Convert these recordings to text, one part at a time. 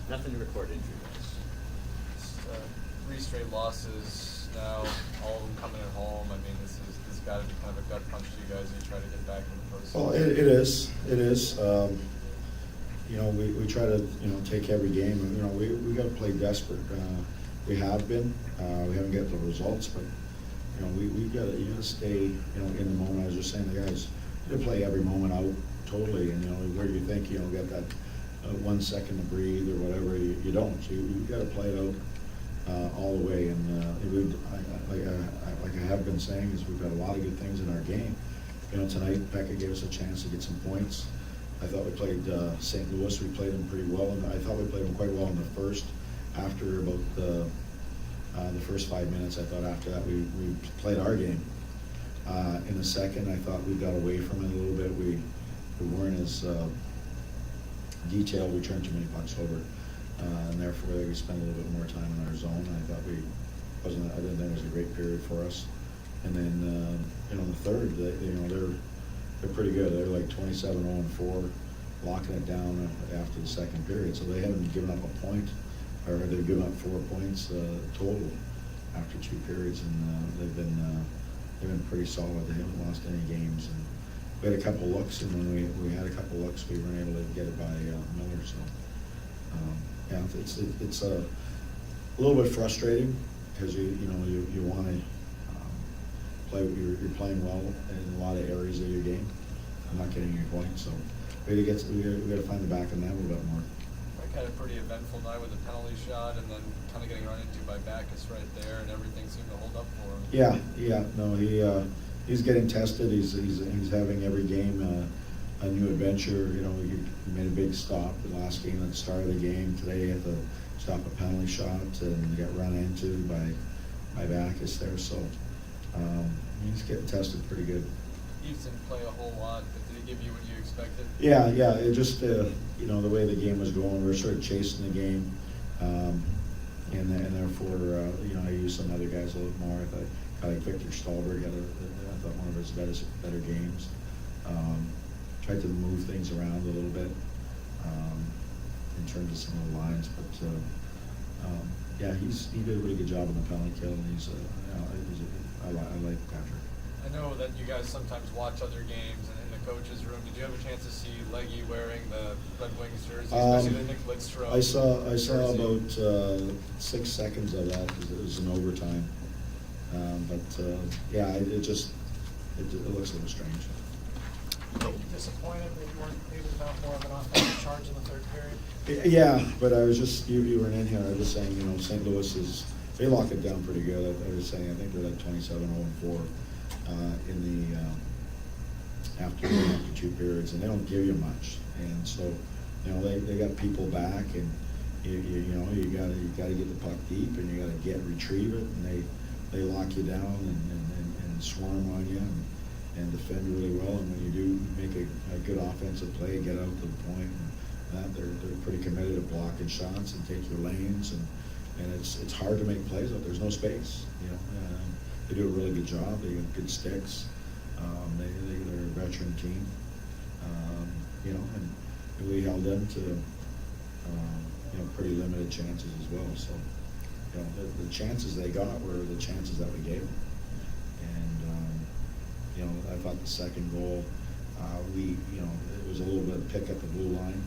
Nothing to record injury-wise. It's, 3 straight losses now, all of them coming at home. I mean, this has got to be kind of a gut punch to you guys as you try to get back in the postseason. Well, it is. It is. You know, we try to, you know, take every game, and, you know, we got to play desperate. We have been. We haven't got the results, but, you know, we've got to, you got to stay, you know, in the moment. I was just saying to the guys, you play every moment out totally, and, you know, where you think, you know, get that 1 second to breathe or whatever, you don't. You got to play it out all the way. And like I have been saying, is we've got a lot of good things in our game. You know, tonight Becca gave us a chance to get some points. I thought we played St. Louis. We played them pretty well, and I thought we played them quite well in the first. After about the first 5 minutes, I thought after that we played our game. In the second, I thought we got away from it a little bit. We weren't as detailed. We turned too many pucks over, and therefore we spent a little bit more time in our zone. I thought I didn't think it was a great period for us. And then you know, the third, they're pretty good. They're like 27-0-4, locking it down after the second period. So they haven't given up a point, or they've given up 4 points total after 2 periods, and they've been pretty solid. They haven't lost any games. And we had a couple looks, and when we had a couple looks, we weren't able to get it by Miller. So yeah, it's a little bit frustrating because you want to play. You're playing well in a lot of areas of your game. I'm not getting any points, so we got to find the back of that a little bit more. Mike had a pretty eventful night with a penalty shot, and then kind of getting run into by Backus right there, and everything seemed to hold up for him. Yeah. No, he's getting tested. He's having every game a new adventure. You know, he made a big stop the last game at the start of the game. Today he had to stop a penalty shot and got run into by Backus there. So he's getting tested pretty good. Eves didn't play a whole lot, but did he give you what you expected? Yeah. It just you know, the way the game was going, we were sort of chasing the game, and therefore you know, I used some other guys a little more. I thought like Victor Stallberg had I thought one of his better games. Tried to move things around a little bit in terms of some of the lines, but yeah, he did a really good job on the penalty kill, and I like Patrick. I know that you guys sometimes watch other games in the coach's room. Did you have a chance to see Leggy wearing the Red Wings jersey, especially the Nick Lidstrom I saw jersey? about 6 seconds of that. It was an overtime, but yeah, it looks a little strange. Were you disappointed that you weren't able to mount more of an offensive charge in the third period? Yeah, but I was just, you weren't in here, I was just saying, you know, St. Louis they lock it down pretty good. I was saying, I think they're like 27-0-4 in the after 2 periods, and they don't give you much. And so, you know, they got people back, and you know, you gotta get the puck deep, and you gotta retrieve it, and they lock you down and swarm on you and defend really well. And when you do make a good offensive play, get out to the point, and that they're pretty committed to blocking shots and take your lanes, and it's hard to make plays out. There's no space, you know. They do a really good job. They got good sticks. They're a veteran team, you know, and we held them to you know, pretty limited chances as well. So, you know, the chances they got were the chances that we gave them. And you know, I thought the second goal, you know, it was a little bit of pick at the blue line,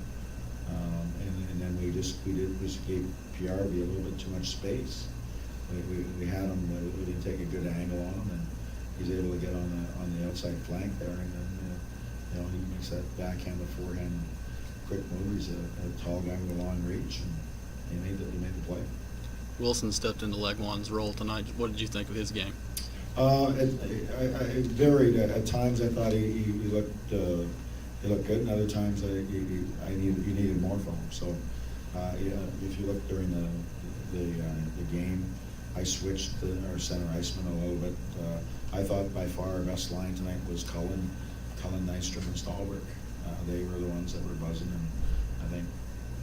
and then we just gave PRV a little bit too much space. We had him. We didn't take a good angle on him, and he's able to get on the outside flank there, and then you know, he makes that backhand to forehand quick move. He's a tall guy with a long reach, and he made the play. Wilson stepped into leg one's role tonight. What did you think of his game? It varied. At times I thought he looked good, and other times he needed more from him. So yeah, if you look during the game, I switched our center iceman a little bit. I thought by far our best line tonight was Cullen, Nystrom, and Stallberg. They were the ones that were buzzing, and I think,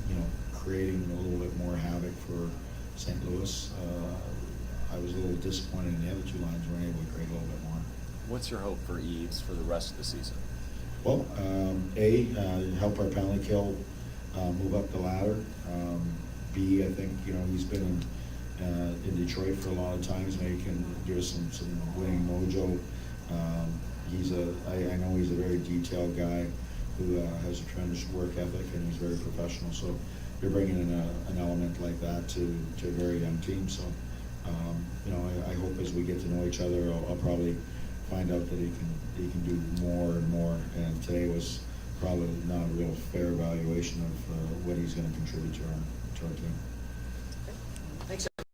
you know, creating a little bit more havoc for St. Louis. I was a little disappointed in the other 2 lines weren't able to create a little bit more. What's your hope for Eves for the rest of the season? Well, help our penalty kill move up the ladder. B. I think, you know, he's been in Detroit for a lot of times. Maybe can give us some winning mojo. I know he's a very detailed guy who has a tremendous work ethic, and he's very professional. So you're bringing in an element like that to a very young team. So you know, I hope as we get to know each other, I'll probably find out that he can do more and more. And today was probably not a real fair evaluation of what he's going to contribute to our team.